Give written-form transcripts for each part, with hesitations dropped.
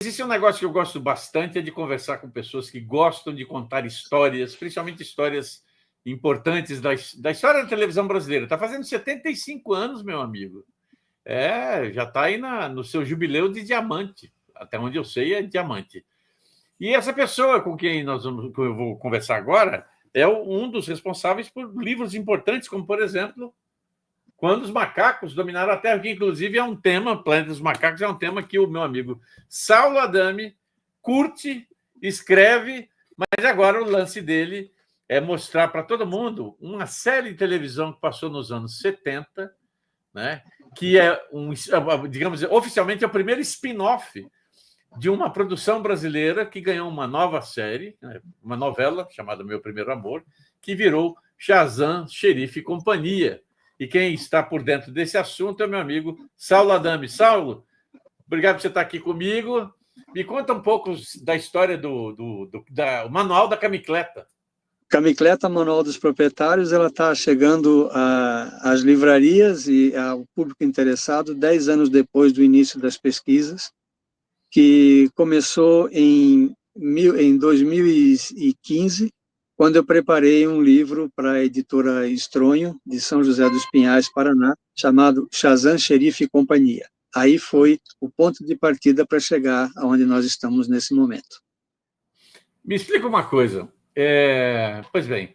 existe um negócio que eu gosto bastante, é de conversar com pessoas que gostam de contar histórias, principalmente histórias importantes da história da televisão brasileira. Está fazendo 75 anos, meu amigo. Já está aí no seu jubileu de diamante. Até onde eu sei, é diamante. E essa pessoa com quem eu vou conversar agora é um dos responsáveis por livros importantes, como, por exemplo, Quando os Macacos Dominaram a Terra, que inclusive é um tema, Planeta dos Macacos é um tema que o meu amigo Saulo Adami curte, escreve, mas agora o lance dele é mostrar para todo mundo uma série de televisão que passou nos anos 70, né, que é, digamos, oficialmente é o primeiro spin-off de uma produção brasileira que ganhou uma nova série, uma novela chamada Meu Primeiro Amor, que virou Shazam, Xerife e Companhia. E quem está por dentro desse assunto é meu amigo Saulo Adami. Saulo, obrigado por você estar aqui comigo. Me conta um pouco da história do Manual da Camicleta. Camicleta, Manual dos Proprietários, ela está chegando às livrarias e ao público interessado 10 anos depois do início das pesquisas, que começou em 2015, quando eu preparei um livro para a editora Estronho, de São José dos Pinhais, Paraná, chamado Shazam, Xerife e Companhia. Aí foi o ponto de partida para chegar aonde nós estamos nesse momento. Me explica uma coisa. Pois bem,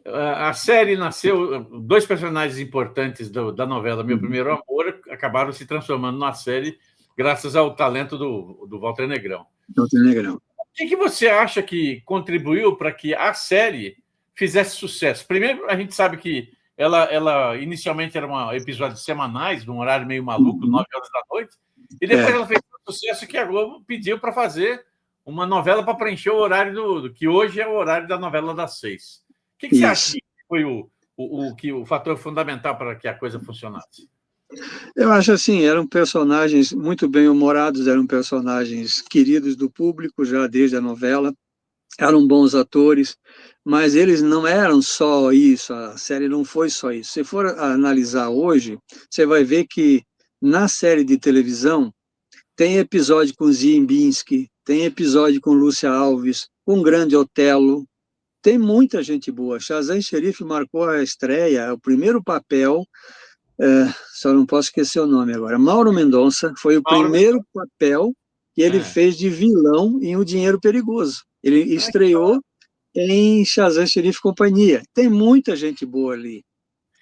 a série nasceu... Dois personagens importantes da novela Meu Primeiro Amor acabaram se transformando na série graças ao talento do Walter Negrão. Walter Negrão. O que você acha que contribuiu para que a série fizesse sucesso? Primeiro, a gente sabe que ela inicialmente era episódios semanais, num horário meio maluco, 9 horas da noite, e depois ela fez um sucesso que a Globo pediu para fazer uma novela para preencher o horário que hoje é o horário da novela das 6. O que você acha que foi o fator fundamental para que a coisa funcionasse? Eu acho assim, eram personagens muito bem-humorados, eram personagens queridos do público já desde a novela, eram bons atores, mas eles não eram só isso, a série não foi só isso. Se for analisar hoje, você vai ver que na série de televisão tem episódio com Ziembinski, tem episódio com Lúcia Alves, com Grande Otelo, tem muita gente boa. Shazam Xerife marcou a estreia, o primeiro papel, só não posso esquecer o nome agora, Mauro Mendonça, foi o primeiro papel que ele fez de vilão em O Dinheiro Perigoso. Ele estreou em Shazam, Xerife e Companhia. Tem muita gente boa ali.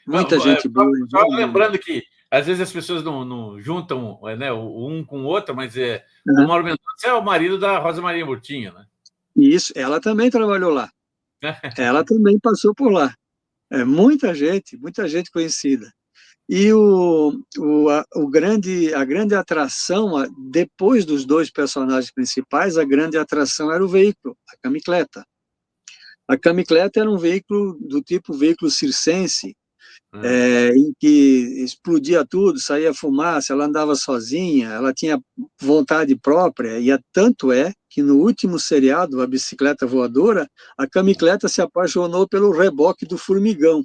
Muita gente boa. Só lembrando que às vezes as pessoas não juntam, né, um com o outro, mas o Mauro Mendonça é o marido da Rosa Maria Murtinho, né? Isso, ela também trabalhou lá. Ela também passou por lá. Muita gente conhecida. E a grande atração, depois dos dois personagens principais, a grande atração era o veículo, a camicleta. A camicleta era um veículo do tipo veículo circense, em que explodia tudo, saía fumaça, ela andava sozinha, ela tinha vontade própria, e tanto é que no último seriado, A Bicicleta Voadora, a camicleta se apaixonou pelo reboque do Formigão.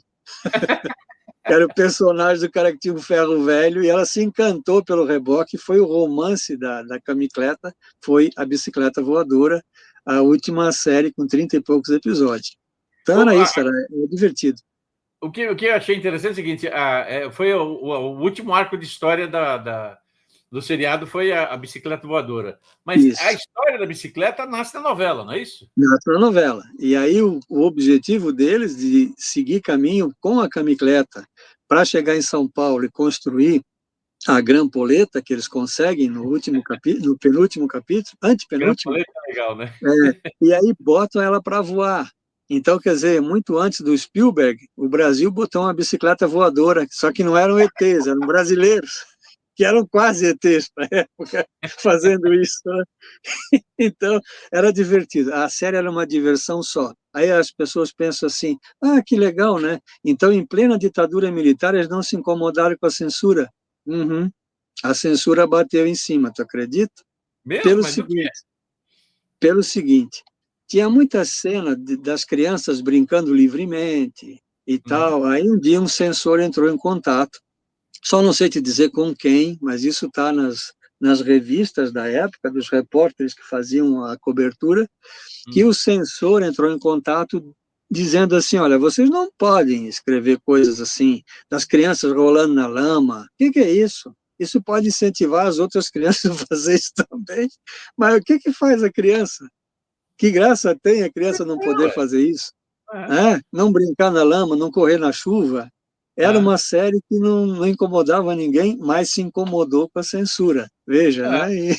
Era o personagem do cara que tinha um ferro velho, e ela se encantou pelo reboque. Foi o romance da camicleta, foi A Bicicleta Voadora, a última série com 30 e poucos episódios. Então era isso, era divertido. O que eu achei interessante é o seguinte, foi o último arco de história do seriado, foi a Bicicleta Voadora. Mas isso. A história da bicicleta nasce na novela, não é isso? Nasce na novela. E aí o objetivo deles de seguir caminho com a camicleta para chegar em São Paulo e construir a Grampoleta, que eles conseguem no último capítulo, no penúltimo capítulo, antepenúltimo. Grampoleta é legal, né? E aí botam ela para voar. Então, quer dizer, muito antes do Spielberg, o Brasil botou uma bicicleta voadora, só que não eram ETs, eram brasileiros, que eram quase ETs para a época, fazendo isso. Né? Então, era divertido. A série era uma diversão só. Aí as pessoas pensam assim, que legal, né? Então, em plena ditadura militar, eles não se incomodaram com a censura. A censura bateu em cima, tu acredita? Mesmo? Pelo seguinte, tinha muita cena das crianças brincando livremente e tal. Aí um dia um censor entrou em contato, só não sei te dizer com quem, mas isso está nas revistas da época, dos repórteres que faziam a cobertura, que o censor entrou em contato dizendo assim, olha, vocês não podem escrever coisas assim, das crianças rolando na lama, o que é isso? Isso pode incentivar as outras crianças a fazer isso também, mas o que faz a criança? Que graça tem a criança não poder fazer isso? Não brincar na lama, não correr na chuva. Era uma série que não incomodava ninguém, mas se incomodou com a censura, veja, né?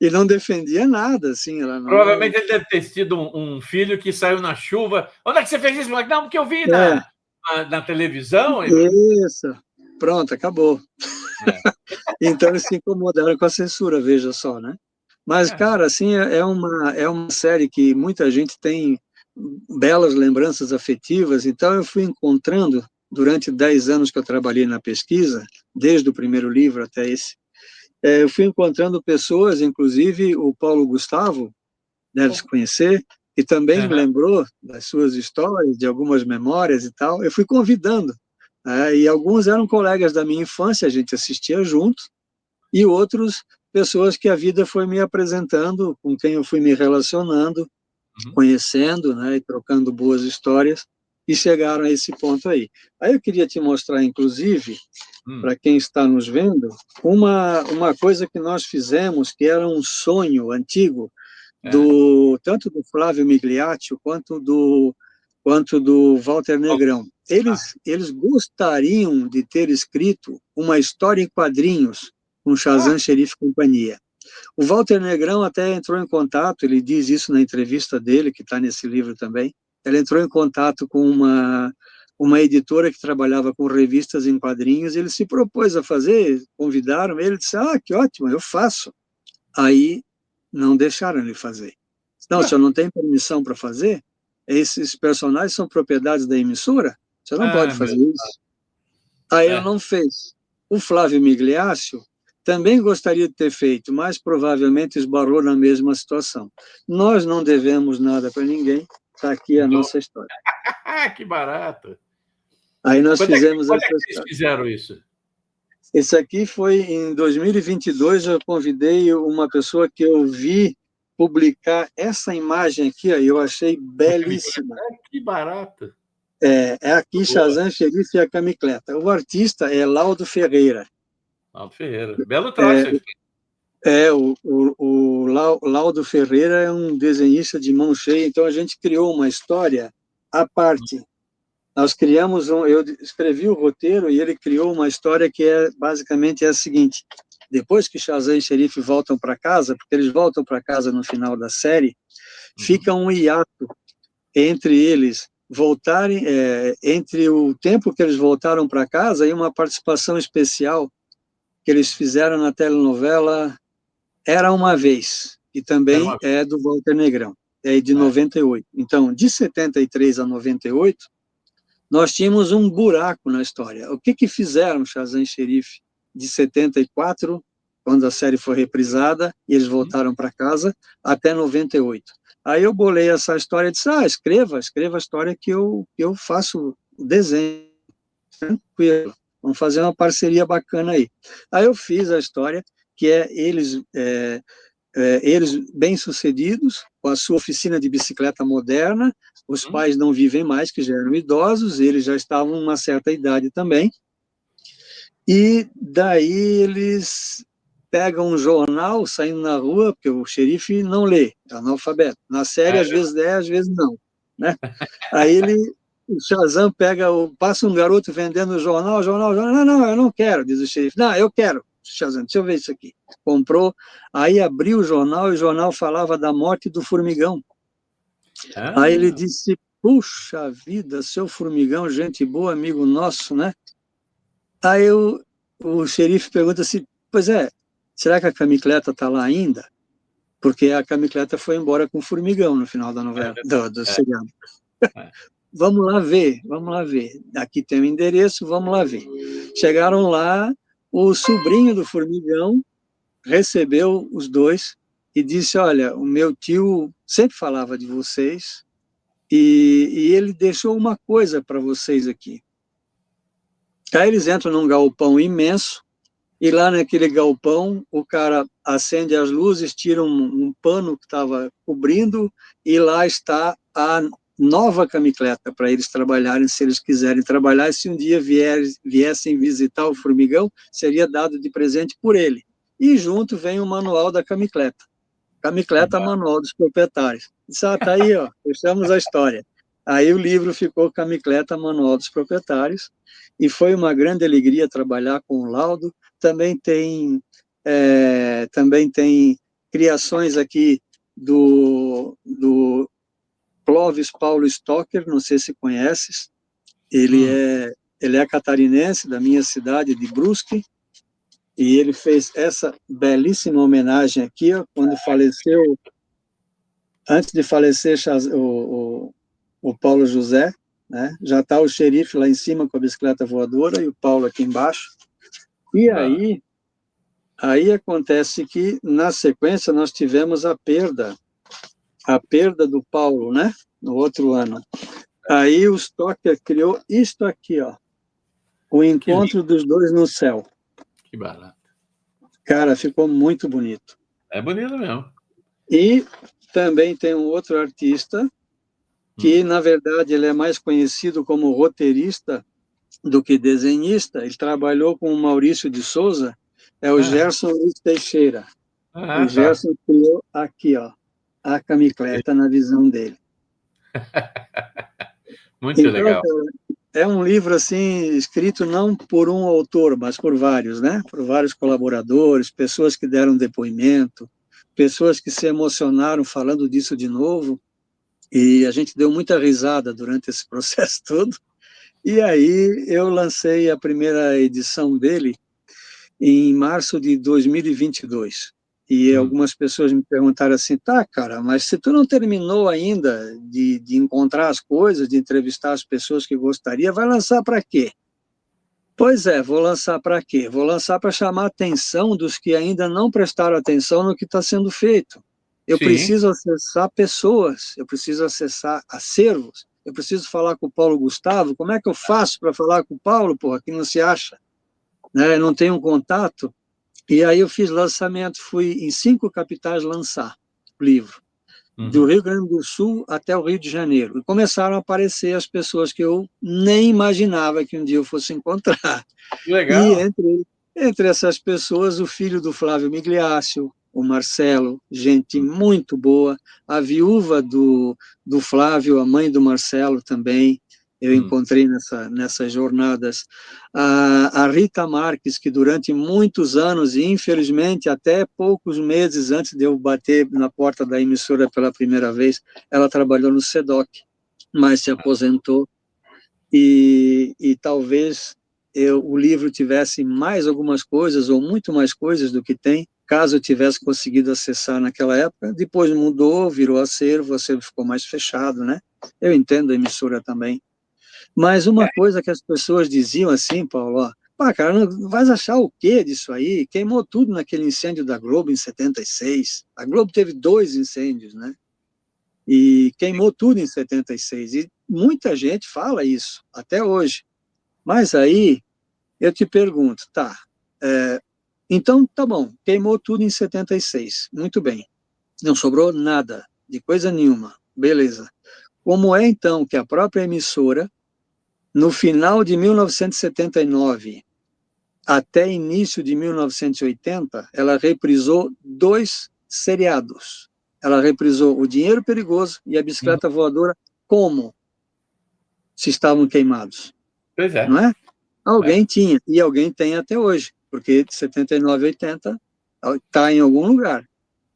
E não defendia nada, assim. Ela não... Provavelmente ele deve ter tido um filho que saiu na chuva. Onde é que você fez isso? Não, porque eu vi na televisão. Isso, pronto, acabou. Então eles se incomodaram com a censura, veja só, né? Mas, cara, assim, é uma série que muita gente tem belas lembranças afetivas, então eu fui encontrando, durante 10 anos que eu trabalhei na pesquisa, desde o primeiro livro até esse, eu fui encontrando pessoas, inclusive o Paulo Gustavo, deve se conhecer, que também me lembrou das suas histórias, de algumas memórias e tal, eu fui convidando, e alguns eram colegas da minha infância, a gente assistia junto, e outros, pessoas que a vida foi me apresentando, com quem eu fui me relacionando, conhecendo, né, e trocando boas histórias, e chegaram a esse ponto aí. Aí eu queria te mostrar, inclusive, para quem está nos vendo, uma coisa que nós fizemos, que era um sonho antigo, tanto do Flávio Migliaccio quanto do Walter Negrão. Eles gostariam de ter escrito uma história em quadrinhos com Shazam, Xerife e Companhia. O Walter Negrão até entrou em contato, ele diz isso na entrevista dele, que está nesse livro também, ele entrou em contato com uma editora que trabalhava com revistas em quadrinhos, ele se propôs a fazer, convidaram ele, disse, que ótimo, eu faço. Aí não deixaram ele fazer. Não, o senhor não tem permissão para fazer? Esses personagens são propriedades da emissora? O senhor não pode fazer isso. Aí ele não fez. O Flávio Migliaccio também gostaria de ter feito, mas provavelmente esbarrou na mesma situação. Nós não devemos nada para ninguém, está aqui a nossa história. Que barato! Aí nós fizemos essa história. Vocês fizeram isso? Esse aqui foi em 2022, eu convidei uma pessoa que eu vi publicar essa imagem aqui, eu achei belíssima. Que barato! É aqui Shazam, Xerife e a Camicleta. O artista é Laudo Ferreira. Laudo Ferreira, belo traço. O Laudo Ferreira é um desenhista de mão cheia, então a gente criou uma história à parte. Nós criamos eu escrevi o roteiro e ele criou uma história que basicamente é a seguinte: depois que Shazam e Xerife voltam para casa, porque eles voltam para casa no final da série, fica um hiato entre eles voltarem, entre o tempo que eles voltaram para casa e uma participação especial que eles fizeram na telenovela Era Uma Vez, que também é do Walter Negrão, é de 98. Então, de 73 a 98, nós tínhamos um buraco na história. O que fizeram Shazam e Xerife de 74, quando a série foi reprisada, e eles voltaram para casa, até 98. Aí eu bolei essa história e disse, escreva a história que eu faço o desenho, tranquilo, vamos fazer uma parceria bacana aí. Aí eu fiz a história, que é eles bem-sucedidos, com a sua oficina de bicicleta moderna, os pais não vivem mais, que já eram idosos, eles já estavam em uma certa idade também, e daí eles pegam um jornal saindo na rua, porque o xerife não lê, é analfabeto. Na série, às vezes é, às vezes não. Né? Aí o Shazam passa um garoto vendendo o jornal, não, eu não quero, diz o xerife. Não, eu quero. Shazam, deixa eu ver isso aqui. Comprou, aí abriu o jornal e o jornal falava da morte do formigão. Aí ele disse, puxa vida, seu formigão, gente boa, amigo nosso, né? Aí o xerife pergunta assim, pois será que a Camicleta está lá ainda? Porque a Camicleta foi embora com o formigão no final da novela, do seriado. Vamos lá ver. Aqui tem o endereço, vamos lá ver. Chegaram lá, o sobrinho do formigão recebeu os dois e disse, olha, o meu tio sempre falava de vocês e ele deixou uma coisa para vocês aqui. Aí eles entram num galpão imenso e lá naquele galpão o cara acende as luzes, tira um pano que estava cobrindo, e lá está a nova camicleta para eles trabalharem, se eles quiserem trabalhar, e se um dia viessem visitar o formigão, seria dado de presente por ele. E junto vem o manual da camicleta. Camicleta, manual dos proprietários. Está aí, ó, fechamos a história. Aí o livro ficou Camicleta, manual dos proprietários, e foi uma grande alegria trabalhar com o Laudo. Também tem criações aqui do Clóvis Paulo Stocker, não sei se conheces, ele é catarinense, da minha cidade de Brusque, e ele fez essa belíssima homenagem aqui, ó, quando faleceu, antes de falecer o Paulo José, né? Já está o xerife lá em cima com a bicicleta voadora e o Paulo aqui embaixo. E aí acontece que, na sequência, nós tivemos a perda do Paulo, né? No outro ano. Aí o Stocker criou isto aqui, ó, o encontro dos dois no céu. Que barato. Cara, ficou muito bonito. É bonito mesmo. E também tem um outro artista que, na verdade, ele é mais conhecido como roteirista do que desenhista. Ele trabalhou com o Maurício de Souza, é o Gerson Luiz Teixeira. O Gerson criou aqui, ó, a camicleta na visão dele. Muito legal. É um livro assim escrito não por um autor, mas por vários, né? Por vários colaboradores, pessoas que deram depoimento, pessoas que se emocionaram falando disso de novo. E a gente deu muita risada durante esse processo todo. E aí eu lancei a primeira edição dele em março de 2022. E algumas pessoas me perguntaram assim, tá, cara, mas se tu não terminou ainda de encontrar as coisas, de entrevistar as pessoas que gostaria, vai lançar para quê? Pois é, vou lançar para quê? Vou lançar para chamar a atenção dos que ainda não prestaram atenção no que está sendo feito. Eu preciso acessar pessoas, eu preciso acessar acervos, eu preciso falar com o Paulo Gustavo. Como é que eu faço para falar com o Paulo, porra, que não se acha? Né? Eu não tenho um contato. E aí eu fiz lançamento, fui em 5 capitais lançar o livro, do Rio Grande do Sul até o Rio de Janeiro. E começaram a aparecer as pessoas que eu nem imaginava que um dia eu fosse encontrar. Legal. E entre essas pessoas, o filho do Flávio Migliaccio, o Marcelo, gente muito boa, a viúva do Flávio, a mãe do Marcelo também, eu encontrei nessas jornadas. A Rita Marques, que durante muitos anos, e infelizmente até poucos meses antes de eu bater na porta da emissora pela primeira vez, ela trabalhou no SEDOC, mas se aposentou, e talvez o livro tivesse mais algumas coisas, ou muito mais coisas do que tem, caso eu tivesse conseguido acessar naquela época. Depois mudou, virou acervo, o acervo ficou mais fechado, né? Eu entendo a emissora também. Mas uma coisa que as pessoas diziam assim, Paulo, ó, pá, cara, não vais achar o quê disso aí? Queimou tudo naquele incêndio da Globo em 76. A Globo teve 2 incêndios, né? E queimou tudo em 76. E muita gente fala isso, até hoje. Mas aí, eu te pergunto, tá, então tá bom, queimou tudo em 76, muito bem. Não sobrou nada, de coisa nenhuma, beleza. Como é então que a própria emissora, no final de 1979 até início de 1980, ela reprisou 2 seriados. Ela reprisou O Dinheiro Perigoso e A Bicicleta Voadora, como se estavam queimados. Pois é. Não é? Alguém tinha, e alguém tem até hoje, porque de 79 a 80 está em algum lugar.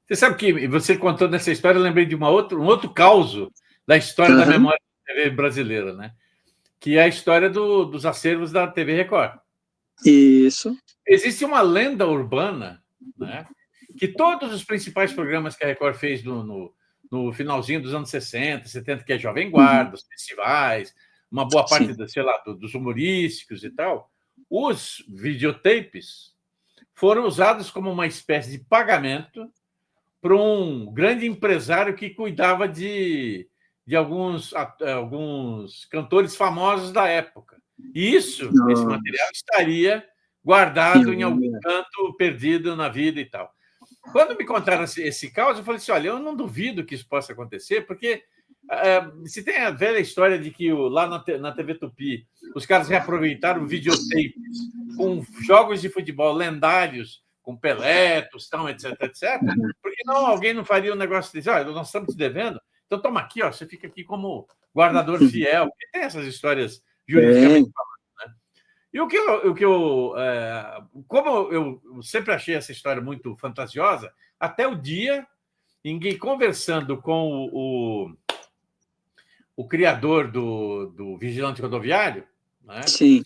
Você sabe que você contou nessa história, eu lembrei de um outro caos da história da memória da TV brasileira, né? Que é a história dos acervos da TV Record. Isso. Existe uma lenda urbana, né, que todos os principais programas que a Record fez no finalzinho dos anos 60, 70, que é Jovem Guarda, os festivais, uma boa parte sei lá, dos humorísticos e tal, os videotapes foram usados como uma espécie de pagamento para um grande empresário que cuidava de alguns cantores famosos da época. E esse material estaria guardado em algum canto perdido na vida e tal. quando me contaram esse caso, eu falei assim, olha, eu não duvido que isso possa acontecer, porque se tem a velha história de que lá na TV Tupi, os caras reaproveitaram videotapes com jogos de futebol lendários, com Pelé, Tostão, etc, etc, porque não, alguém não faria um negócio desse, olha, nós estamos te devendo, então toma aqui, ó, você fica aqui como guardador fiel, porque tem essas histórias juridicamente falando, né? E como eu sempre achei essa história muito fantasiosa, até o dia em que, conversando com o criador do Vigilante Rodoviário, né? Sim.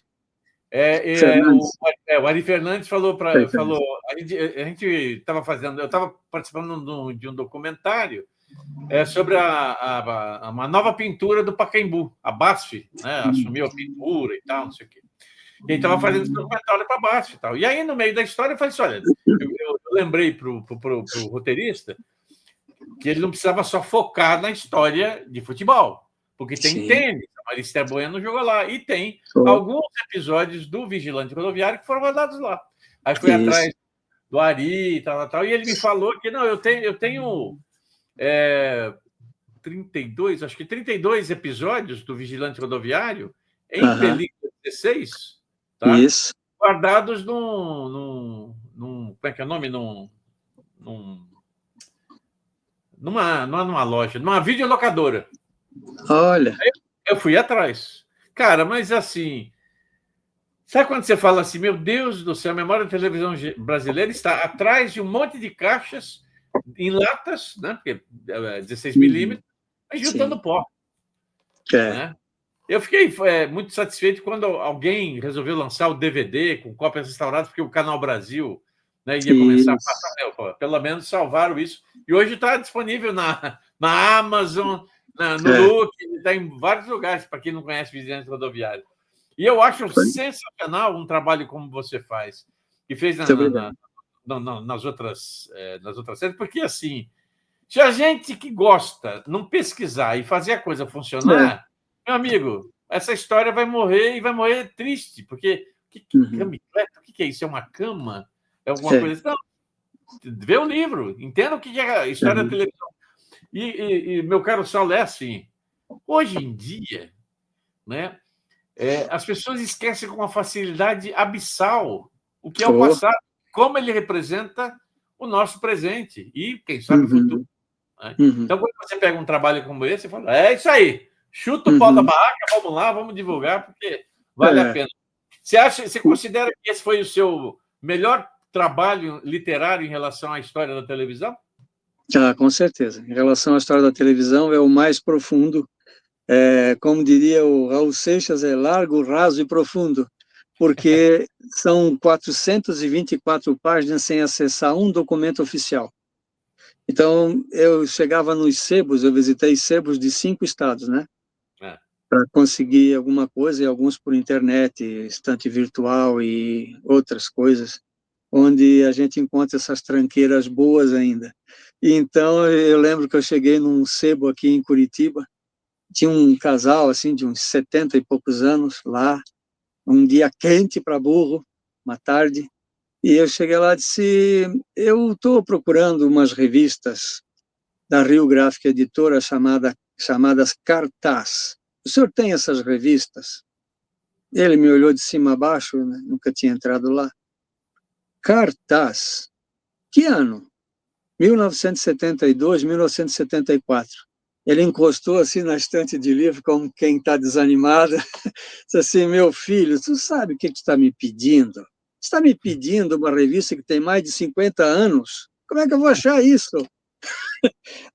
O Ari Fernandes falou, a gente estava fazendo, eu estava participando de um documentário sobre uma nova pintura do Pacaembu, a BASF, né? Assumiu a pintura e tal, não sei o quê. E ele estava fazendo esse documentário para a BASF e tal. E aí, no meio da história, eu falei assim, olha, eu lembrei para o roteirista que ele não precisava só focar na história de futebol, porque tem tênis, a Maristel Bueno jogou lá, e tem alguns episódios do Vigilante Rodoviário que foram rodados lá. Aí fui atrás do Ari e tal, e ele me falou que, não, eu tenho 32, acho que 32 episódios do Vigilante Rodoviário em película 16, tá? Isso. Guardados num como é que é o nome? Não é numa loja, numa videolocadora. Olha. Aí eu fui atrás. Cara, mas assim, sabe quando você fala assim, meu Deus do céu, a memória da televisão brasileira está atrás de um monte de caixas em latas, né? Porque 16 milímetros, mas juntando pó. Né? Eu fiquei muito satisfeito quando alguém resolveu lançar o DVD com cópias restauradas, porque o Canal Brasil, né, ia começar a passar. Pelo menos salvaram isso. E hoje está disponível na Amazon, no Look, está em vários lugares, para quem não conhece Vigilante Rodoviário. E eu acho sensacional um trabalho como você faz, que fez nas outras séries, porque assim, se a gente que gosta não pesquisar e fazer a coisa funcionar, meu amigo, essa história vai morrer e vai morrer triste, porque camicleta, o que é isso? É uma cama? É alguma coisa? Não, vê o livro, entenda o que é a história da televisão. E meu caro Saulo, é assim, hoje em dia, né, as pessoas esquecem com uma facilidade abissal o que é o passado, como ele representa o nosso presente e, quem sabe, o futuro. Né? Então, quando você pega um trabalho como esse, você fala, é isso aí, chuta o pau da barraca, vamos lá, vamos divulgar, porque vale a pena. Você considera que esse foi o seu melhor trabalho literário em relação à história da televisão? Com certeza. Em relação à história da televisão, é o mais profundo. Como diria o Raul Seixas, é largo, raso e profundo, porque são 424 páginas sem acessar um documento oficial. Então, eu chegava nos sebos, eu visitei sebos de 5 estados, né? Para conseguir alguma coisa, e alguns por internet, estante virtual e outras coisas, onde a gente encontra essas tranqueiras boas ainda. E então, eu lembro que eu cheguei num sebo aqui em Curitiba, tinha um casal, assim, de uns 70 e poucos anos lá, um dia quente para burro, uma tarde, e eu cheguei lá e disse, eu estou procurando umas revistas da Rio Gráfica Editora chamadas Cartaz. O senhor tem essas revistas? Ele me olhou de cima a baixo, né? Nunca tinha entrado lá. Cartaz? Que ano? 1972, 1974. Ele encostou assim na estante de livro, como quem está desanimado. Disse assim, meu filho, tu sabe o que tu está me pedindo? Você está me pedindo uma revista que tem mais de 50 anos? Como é que eu vou achar isso?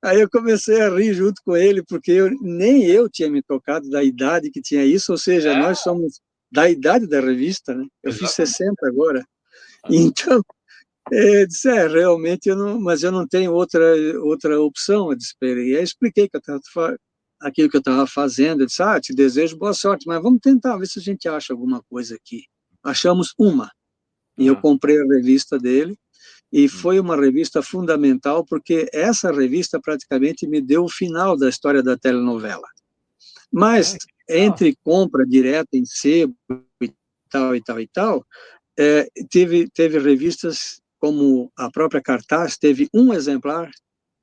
Aí eu comecei a rir junto com ele, porque nem eu tinha me tocado da idade que tinha isso, ou seja, nós somos da idade da revista, né? Eu fiz 60 agora. Então, disse, realmente, mas eu não tenho outra opção. Eu disse, e aí expliquei aquilo que eu estava fazendo. Eu disse, te desejo boa sorte, mas vamos tentar, ver se a gente acha alguma coisa aqui. Achamos uma. E eu comprei a revista dele, e foi uma revista fundamental, porque essa revista praticamente me deu o final da história da telenovela. Mas, entre compra direta em sebo e tal, teve revistas como a própria cartaz, teve um exemplar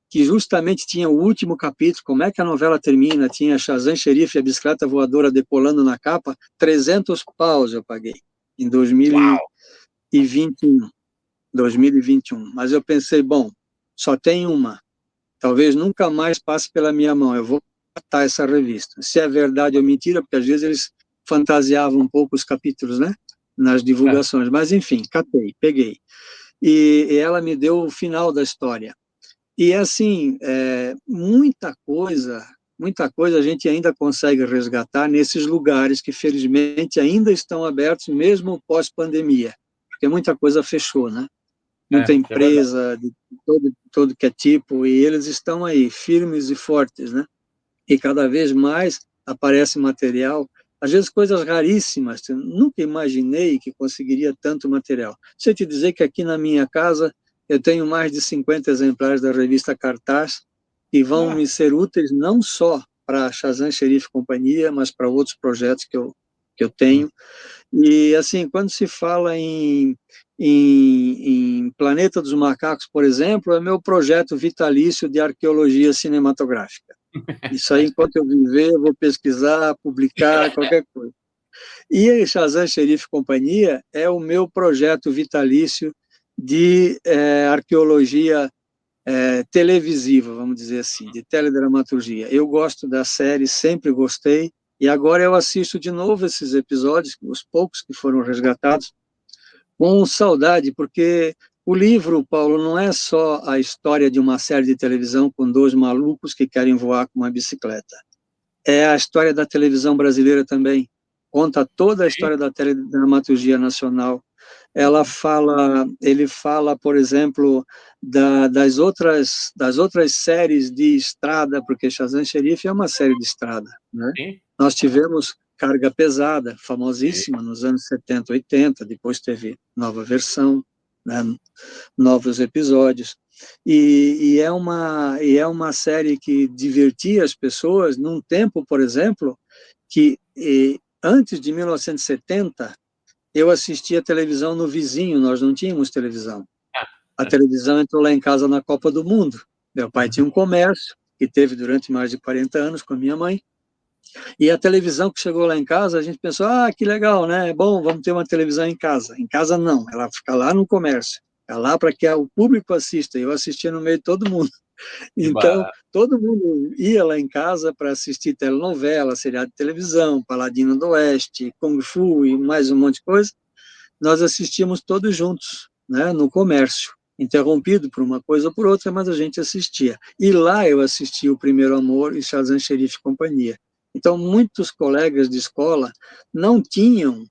que justamente tinha o último capítulo, como é que a novela termina, tinha Shazam Xerife e a bicicleta voadora decolando na capa, 300 paus eu paguei, em Uau! 2021. Mas eu pensei, bom, só tem uma, talvez nunca mais passe pela minha mão, eu vou catar essa revista. Se é verdade ou mentira, porque às vezes eles fantasiavam um pouco os capítulos, né, nas divulgações, mas enfim, catei, peguei. E ela me deu o final da história. E assim, muita coisa a gente ainda consegue resgatar nesses lugares que felizmente ainda estão abertos, mesmo pós-pandemia, porque muita coisa fechou, né? Muita Isso é verdade. empresa de todo que é tipo, e eles estão aí, firmes e fortes, né? E cada vez mais aparece material, às vezes coisas raríssimas, eu nunca imaginei que conseguiria tanto material. Se eu te dizer que aqui na minha casa eu tenho mais de 50 exemplares da revista Cartaz, que vão Ah, me ser úteis não só para Shazam Xerife e Companhia, mas para outros projetos que eu hum. tenho. E, assim, quando se fala em Planeta dos Macacos, por exemplo, é meu projeto vitalício de arqueologia cinematográfica. Isso aí, enquanto eu viver, eu vou pesquisar, publicar, qualquer coisa. E Shazam Xerife e Companhia é o meu projeto vitalício de arqueologia televisiva, vamos dizer assim, de teledramaturgia. Eu gosto da série, sempre gostei, e agora eu assisto de novo esses episódios, os poucos que foram resgatados, com saudade, porque o livro, Paulo, não é só a história de uma série de televisão com dois malucos que querem voar com uma bicicleta. É a história da televisão brasileira também. Conta toda a Sim. história da teledramaturgia nacional. Ele fala, por exemplo, das outras séries de estrada, porque Shazam Xerife é uma série de estrada, né? Sim. Nós tivemos Carga Pesada, Sim. famosíssima nos anos 70, 80, depois teve nova versão, né? Novos episódios. E é uma série que divertia as pessoas num tempo, por exemplo, que antes de 1970, eu assistia televisão no vizinho, nós não tínhamos televisão. A televisão entrou lá em casa na Copa do Mundo. Meu pai tinha um comércio, que teve durante mais de 40 anos com a minha mãe, e a televisão que chegou lá em casa, a gente pensou, que legal, né? É bom, vamos ter uma televisão em casa. Em casa não, ela fica lá no comércio. Fica lá para que o público assista. Eu assistia no meio de todo mundo. Que Então, barato. todo mundo ia lá em casa para assistir telenovela, seriado de televisão, Paladino do Oeste, Kung Fu e mais um monte de coisa. Nós assistíamos todos juntos, né, no comércio, interrompido por uma coisa ou por outra, mas a gente assistia. E lá eu assisti O Primeiro Amor e Shazam Xerife e Companhia. Então, muitos colegas de escola não tinham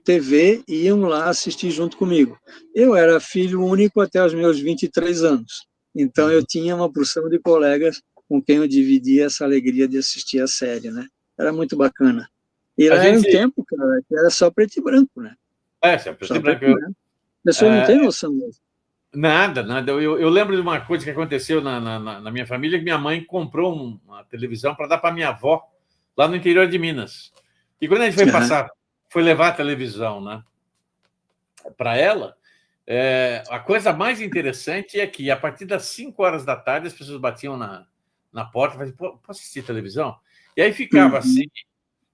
TV e iam lá assistir junto comigo. Eu era filho único até os meus 23 anos, então eu Uhum. tinha uma porção de colegas com quem eu dividia essa alegria de assistir a série, né? Era muito bacana. E A lá era um gente. tempo, cara, que era só preto e branco, né? Se é preto e Só preto branco. e branco. A pessoa não tem noção disso. Nada, nada. Eu lembro de uma coisa que aconteceu na minha família, que minha mãe comprou uma televisão para dar para minha avó, lá no interior de Minas. E quando a gente Uhum. foi levar a televisão, né, para ela, a coisa mais interessante é que, a partir das 5 horas da tarde, as pessoas batiam na porta e falavam, posso assistir televisão? E aí ficava assim, Uhum.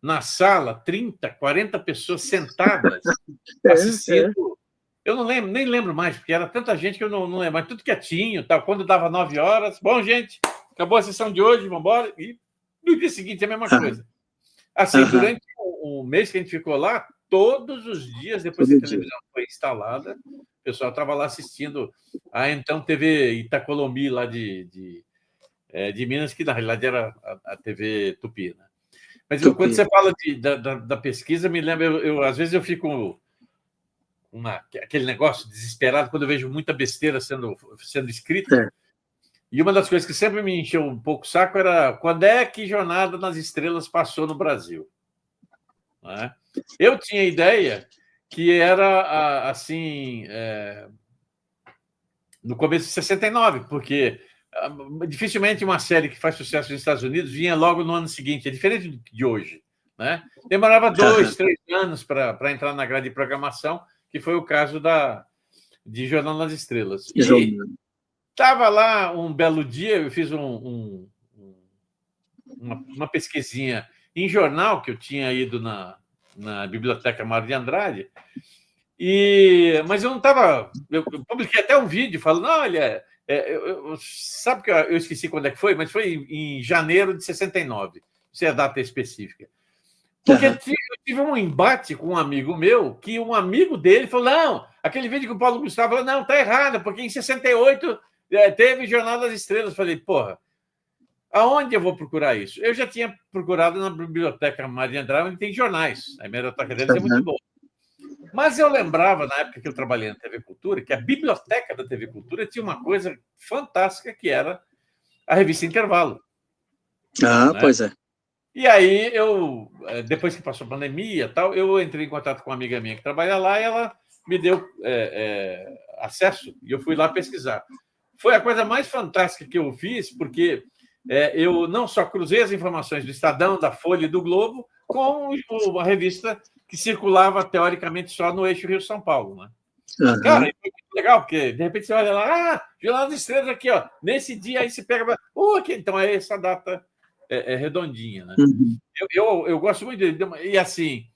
na sala, 30, 40 pessoas sentadas, É, é. assistindo. Eu não lembro, nem lembro mais, porque era tanta gente que eu não lembro, mas tudo quietinho, tal. Quando dava 9 horas, bom, gente, acabou a sessão de hoje, vamos embora. E no dia seguinte a mesma Aham. coisa. Assim, Aham. durante o mês que a gente ficou lá, todos os dias, depois que a Todo dia. televisão foi instalada, o pessoal estava lá assistindo a então TV Itacolomi, lá de Minas, que na realidade era a TV Tupi. Né? Mas quando Tupi. você fala da pesquisa, me lembra, às vezes eu fico aquele negócio desesperado quando eu vejo muita besteira sendo escrita. É. E uma das coisas que sempre me encheu um pouco o saco era quando é que Jornada nas Estrelas passou no Brasil. Né? Eu tinha a ideia que era assim, no começo de 69, porque dificilmente uma série que faz sucesso nos Estados Unidos vinha logo no ano seguinte, é diferente de hoje. Né? Demorava Aham. 2, 3 anos para entrar na grade de programação, que foi o caso da de Jornal nas Estrelas. João. E estava lá um belo dia, eu fiz uma pesquisinha em jornal, que eu tinha ido na Biblioteca Mário de Andrade, mas eu não estava... Eu publiquei até um vídeo falando, olha, sabe que eu esqueci quando é que foi, mas foi em janeiro de 69, se é a data específica. Porque eu tive um embate com um amigo meu, que um amigo dele falou, não, aquele vídeo que o Paulo Gustavo falou, não, está errado, porque em 68 teve Jornal das Estrelas. Falei, porra, aonde eu vou procurar isso? Eu já tinha procurado na Biblioteca Mário de Andrade, onde tem jornais. A hemeroteca deles é muito boa. Mas eu lembrava, na época que eu trabalhei na TV Cultura, que a biblioteca da TV Cultura tinha uma coisa fantástica, que era a revista Intervalo. Ah, né? Pois é. E aí, depois que passou a pandemia, tal, eu entrei em contato com uma amiga minha que trabalha lá e ela me deu acesso e eu fui lá pesquisar. Foi a coisa mais fantástica que eu fiz, porque eu não só cruzei as informações do Estadão, da Folha e do Globo com uma revista que circulava, teoricamente, só no eixo Rio-São Paulo. Né? Uhum. Cara, foi muito legal, porque, de repente, você olha lá, Jornal das Estrelas aqui, ó, nesse dia aí você pega... aqui, então é essa data... redondinha, né? Uhum. Eu gosto muito dele. E assim,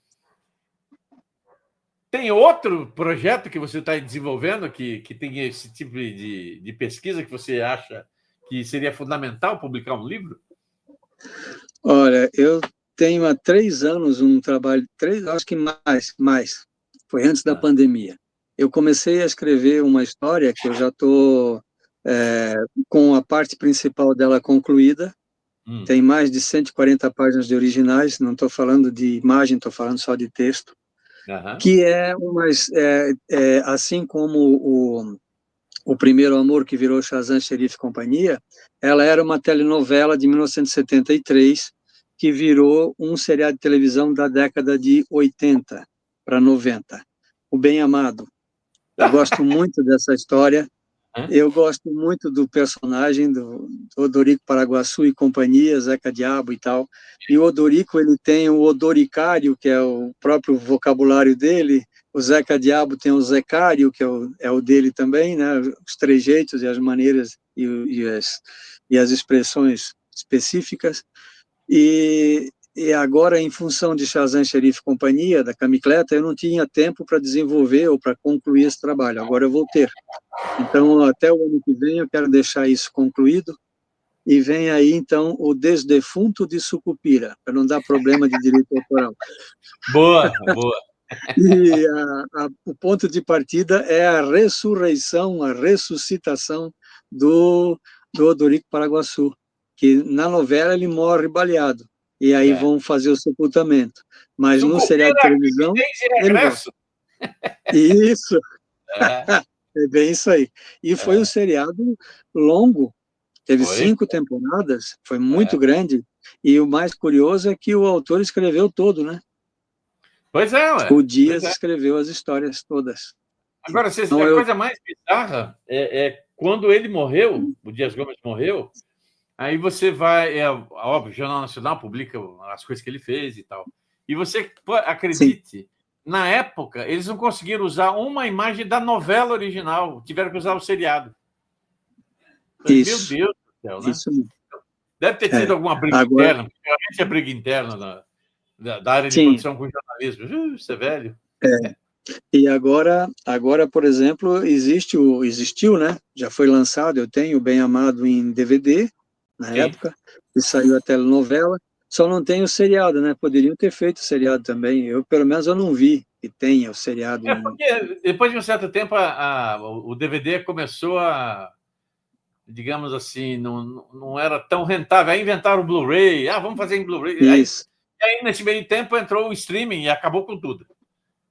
tem outro projeto que você está desenvolvendo que tem esse tipo de pesquisa que você acha que seria fundamental publicar um livro? Olha, eu tenho há 3 anos um trabalho, acho que mais. Foi antes da pandemia. Eu comecei a escrever uma história que eu já estou com a parte principal dela concluída. Tem mais de 140 páginas de originais, não estou falando de imagem, estou falando só de texto, que assim como o Primeiro Amor, que virou Shazam, Xerife e Companhia, ela era uma telenovela de 1973, que virou um seriado de televisão da década de 80 para 90. O Bem Amado. Eu gosto muito dessa história. Eu gosto muito do personagem do Odorico Paraguaçu e companhia, Zeca Diabo e tal. E o Odorico, ele tem o odoricário, que é o próprio vocabulário dele. O Zeca Diabo tem o zecário, que é o dele também, né? Os trejeitos e as maneiras e as expressões específicas. E agora, em função de Shazam, Xerife e Companhia, da Camicleta, eu não tinha tempo para desenvolver ou para concluir esse trabalho. Agora eu vou ter. Então, até o ano que vem, eu quero deixar isso concluído. E vem aí, então, o Desdefunto de Sucupira, para não dar problema de direito autoral. Boa, boa. E o ponto de partida é a ressurreição, a ressuscitação do Odorico Paraguaçu, que na novela ele morre baleado. E aí vão fazer o sepultamento. Mas no seriado de televisão, ele morre. Isso. É bem isso aí. E foi um seriado longo, teve 5 temporadas, foi muito grande, e o mais curioso é que o autor escreveu todo, né? Pois é, ué. O Dias escreveu as histórias todas. Agora, então, a coisa mais bizarra é quando ele morreu, o Dias Gomes morreu, aí você vai, óbvio, o Jornal Nacional publica as coisas que ele fez e tal, e você, acredite, sim, na época, eles não conseguiram usar uma imagem da novela original, tiveram que usar o seriado. Isso. Meu Deus do céu, né? Isso mesmo. Deve ter tido alguma briga interna, porque realmente é briga interna da área de produção com jornalismo. Isso é velho. E agora, por exemplo, existiu, né? Já foi lançado, eu tenho o Bem Amado em DVD, na época, e saiu a telenovela. Só não tem o seriado, né? Poderiam ter feito o seriado também. Pelo menos, eu não vi que tenha o seriado. Porque depois de um certo tempo, o DVD começou a, digamos assim, não era tão rentável. Aí inventaram o Blu-ray. Vamos fazer em Blu-ray. Isso. Aí, nesse meio tempo, entrou o streaming e acabou com tudo.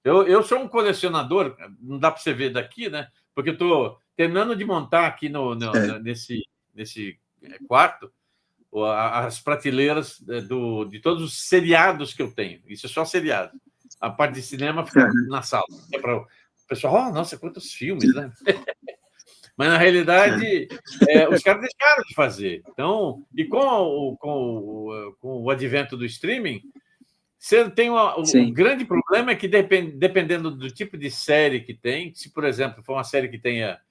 Eu sou um colecionador, não dá para você ver daqui, né? Porque eu estou terminando de montar aqui nesse quarto as prateleiras de todos os seriados que eu tenho. Isso é só seriado. A parte de cinema fica na sala. É para o pessoal, nossa, quantos filmes, né? Mas, na realidade, os caras deixaram de fazer. Então, e com o advento do streaming, Você tem o Sim. grande problema é que, dependendo do tipo de série que tem, se, por exemplo, for uma série que tenha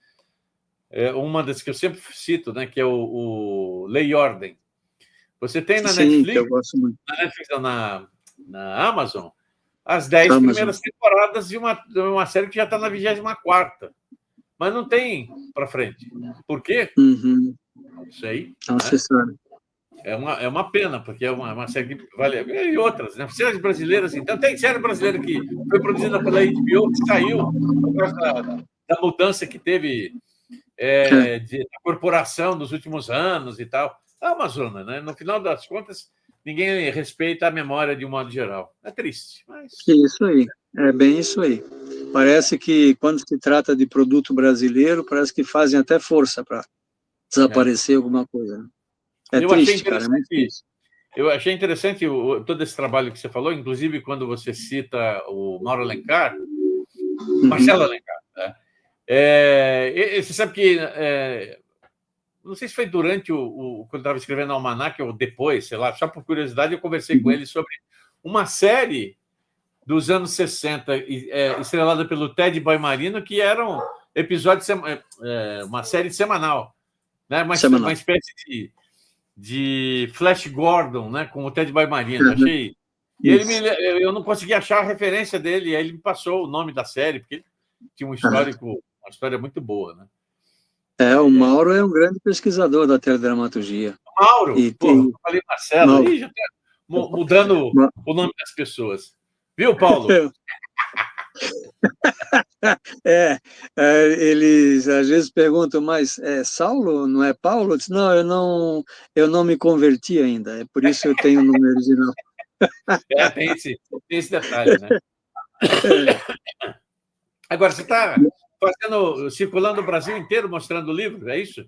uma das que eu sempre cito, né, que é o Lei e Ordem. Você tem na Sim, que Netflix, eu gosto muito. ou na Amazon, as 10 Amazon. primeiras temporadas de uma série que já está na 24ª, mas não tem para frente. Por quê? Uhum. Não sei. Não se Né? sabe. É uma pena, porque é uma série que vale. E outras, né? Séries brasileiras, então. Tem série brasileira que foi produzida pela HBO, que saiu por causa da mudança que teve da corporação nos últimos anos e tal. A Amazônia, né? No final das contas, ninguém respeita a memória de um modo geral. É triste, mas. Isso aí, é bem isso aí. Parece que quando se trata de produto brasileiro, parece que fazem até força para É. desaparecer alguma coisa. Né? É Eu achei triste, cara, é muito interessante. triste. Eu achei interessante todo esse trabalho que você falou, inclusive quando você cita o Mauro Alencar, Uhum. Marcelo Alencar. Né? Você sabe que não sei se foi durante quando eu estava escrevendo o Almanac ou depois, sei lá, só por curiosidade, eu conversei com Uhum. ele sobre uma série dos anos 60, estrelada pelo Ted Boimarino, que era um episódio, uma série semanal, né? Uma Semanal. espécie de Flash Gordon, né? Com o Ted Boimarino. Uhum. Achei. E Isso. eu não consegui achar a referência dele, aí ele me passou o nome da série, porque ele tinha um Uhum. histórico, uma história muito boa, né? O Mauro é um grande pesquisador da teledramaturgia. Mauro, E porra, eu tem falei Marcelo, Mauro. ih, já tá mudando Ma- o nome das pessoas. Viu, Paulo? Eles às vezes perguntam, mas é Saulo, não é Paulo? Eu disse, não, eu não me converti ainda, é por isso eu tenho o nome original. Tem esse detalhe, né? É. Agora, você está circulando o Brasil inteiro mostrando o livro, é isso?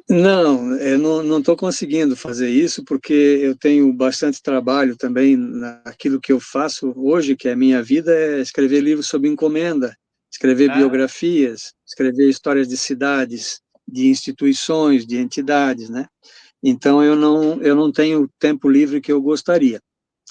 Não, eu não estou conseguindo fazer isso porque eu tenho bastante trabalho também naquilo que eu faço hoje, que é a minha vida, é escrever livros sob encomenda, escrever Ah, biografias, escrever histórias de cidades, de instituições, de entidades, né? Então eu não tenho o tempo livre que eu gostaria.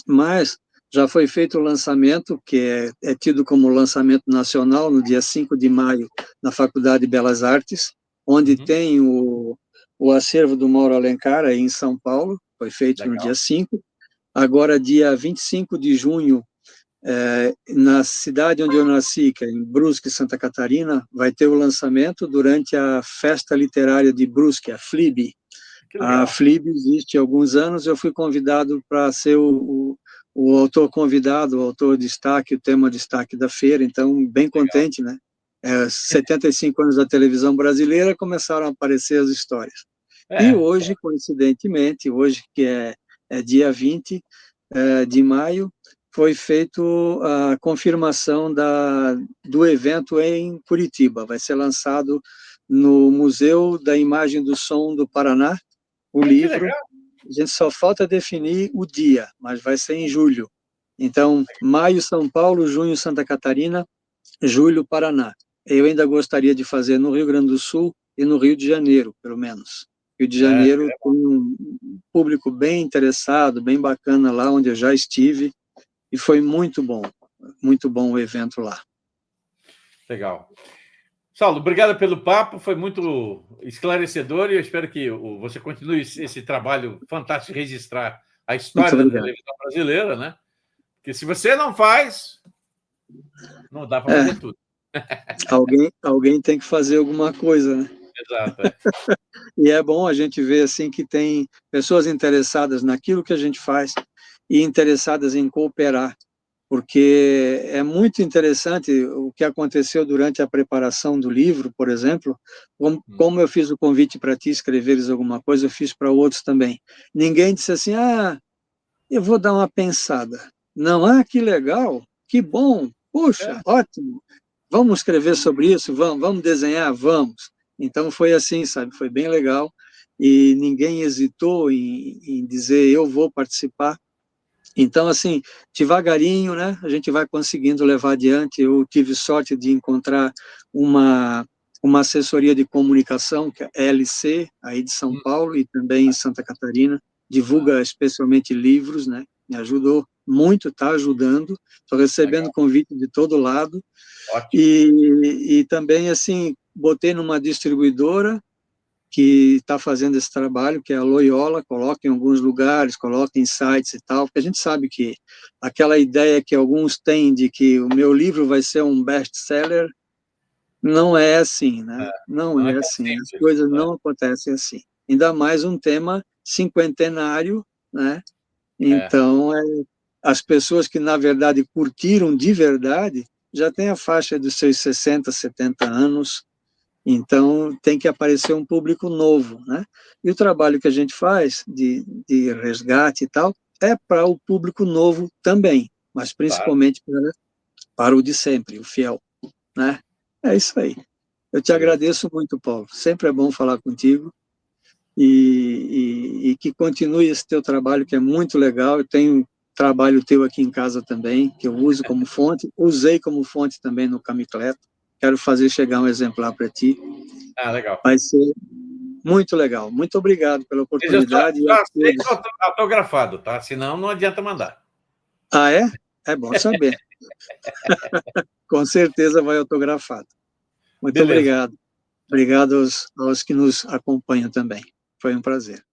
Mas já foi feito o lançamento, que é tido como lançamento nacional, no dia 5 de maio, na Faculdade de Belas Artes, onde uhum, tem o acervo do Mauro Alencar, aí em São Paulo, foi feito no legal. dia 5. Agora, dia 25 de junho, na cidade onde eu nasci, que é em Brusque, Santa Catarina, vai ter o lançamento durante a Festa Literária de Brusque, a FLIB. Que A legal. FLIB existe há alguns anos, eu fui convidado para ser o autor convidado, o autor destaque, o tema destaque da feira, então, bem contente, né? 75 anos da televisão brasileira, começaram a aparecer as histórias. E É, hoje, coincidentemente, hoje que é dia 20 de maio, foi feito a confirmação do evento em Curitiba. Vai ser lançado no Museu da Imagem do Som do Paraná, o que livro. legal. A gente só falta definir o dia, mas vai ser em julho. Então, maio, São Paulo, junho, Santa Catarina, julho, Paraná. Eu ainda gostaria de fazer no Rio Grande do Sul e no Rio de Janeiro, pelo menos. Rio de É, Janeiro tem um público bem interessado, bem bacana lá, onde eu já estive, e foi muito bom o evento lá. legal. Saulo, obrigado pelo papo, foi muito esclarecedor e eu espero que você continue esse trabalho fantástico de registrar a Muito história da obrigado. televisão brasileira, né? Porque se você não faz, não dá para É, fazer tudo. alguém tem que fazer alguma coisa, né? Exato. E é bom a gente ver assim que tem pessoas interessadas naquilo que a gente faz e interessadas em cooperar, porque é muito interessante o que aconteceu durante a preparação do livro, por exemplo, como eu fiz o convite para ti escreveres alguma coisa, eu fiz para outros também. Ninguém disse assim, eu vou dar uma pensada. Não, que legal, que bom, puxa, É, ótimo, vamos escrever sobre isso, vamos desenhar, vamos. Então foi assim, sabe, foi bem legal, e ninguém hesitou em dizer eu vou participar. Então, assim, devagarinho, né, a gente vai conseguindo levar adiante. Eu tive sorte de encontrar uma assessoria de comunicação, que é a LC, aí de São Paulo, e também em Santa Catarina, divulga especialmente livros, né, me ajudou muito, está ajudando. Estou recebendo Legal. convite de todo lado. Ótimo. E também, assim, botei numa distribuidora que está fazendo esse trabalho, que é a Loyola, coloca em alguns lugares, coloca em sites e tal, porque a gente sabe que aquela ideia que alguns têm de que o meu livro vai ser um best-seller, não é assim, né? Não Não é é tão assim, as simples, coisas né? não acontecem assim. Ainda mais um tema cinquentenário, né? É, Então, as pessoas que, na verdade, curtiram de verdade, já têm a faixa dos seus 60, 70 anos, então tem que aparecer um público novo, né? E o trabalho que a gente faz de resgate e tal, é para o público novo também, mas claro. principalmente para o de sempre, o fiel, né? É isso aí. Eu te Beleza. agradeço muito, Paulo. Sempre é bom falar contigo e que continue esse teu trabalho, que é muito legal. Eu tenho trabalho teu aqui em casa também, que eu uso como fonte, usei como fonte também no Camicleto. Quero fazer chegar um exemplar para ti. Ah, legal. Vai ser muito legal. Muito obrigado pela Mas eu oportunidade e só a aceito todos. autografado, tá? Senão não adianta mandar. Ah, é? É bom saber. Com certeza vai autografado. Muito Beleza. obrigado. Obrigado aos que nos acompanham também. Foi um prazer.